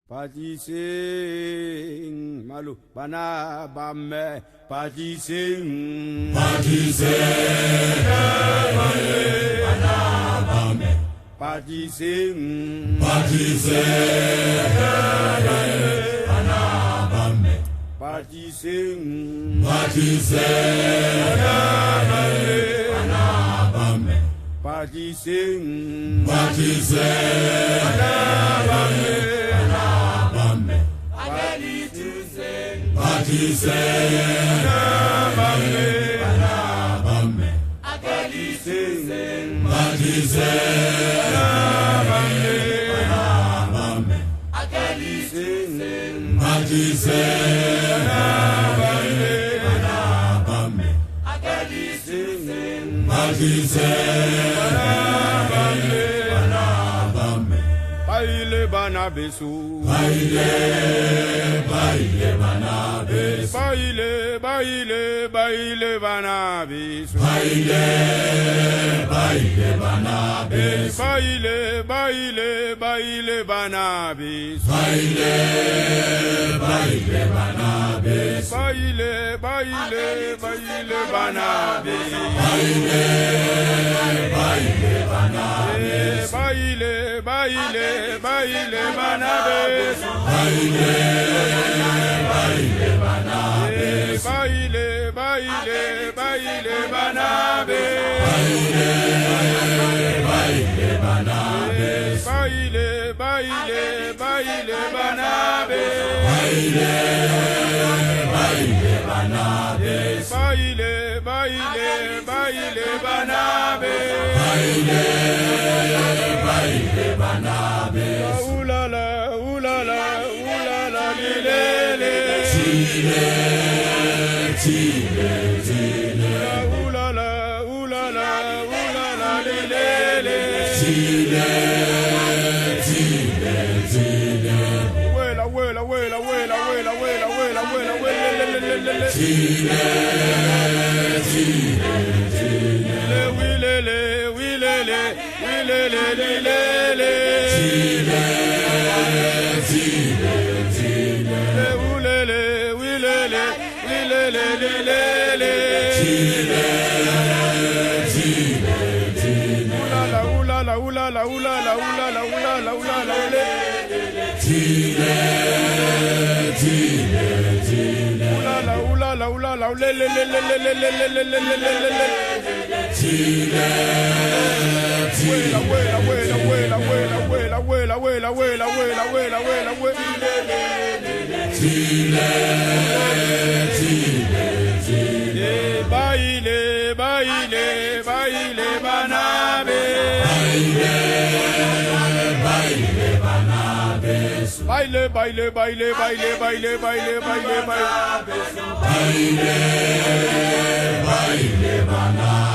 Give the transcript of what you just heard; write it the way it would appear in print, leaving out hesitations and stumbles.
Party sing, malu bana bamme. Party sing, party sing, bana bamme. Party sing, party sing, bana bamme. Party sing, Party sing, bana bamme. Party sing, Party sing, bamme. Party to sing, Party sing, bamme. bamme. Party sing, Party sing, bamme. Party sing, Party sing, bamme. Party sing, Party sing, bamme. Baile bana besu, Baile, baile banabes. baile, baile, baile bana besu, Baile, baile banabes. baile, baile, baile bana besu, Baile, baile banabes. baile, baile, baile bana besu, Baile, baile banabes. baile, baile, baile bana besu, Baile, baile banabes. baile, baile, baile bana besu. Baile, baile banabes. Baile, baile, baile banabe. Baile, baile banabes. Baile, baile, baile banabe. Baile, baile banabes. Oulala, oulala, oulala, lilele. Chile, Chile, Chile. Oulala, oulala, oulala, lilele. Chile, Chile, Chile. Wela, wela, wela, wela, wela, wela, wela, wela, wela, Chile, Chile, Chile. wilele, wilele, wilele, lilele. Chile, Chile, Chile. Wilele, wilele, wilele, lilele. Chile, Chile, Chile. Ulala, ulala, ulala, ulala, ulala, ulala, ulala, ulele. Chile, Chile, Chile. Ulala, ulala, ulala, ulele, lele, lele, lele, lele, lele, lele. Chile, Chile. Wela, wela, wela, wela, wela, wela, wela, wela, wela, wela, wela, wela. Chile, Chile, Chile. Baile, baile, baile, banabe. Baile, baile banabes. Baile, baile, baile, baile, baile, baile, baile, baile. Baile, baile banabes.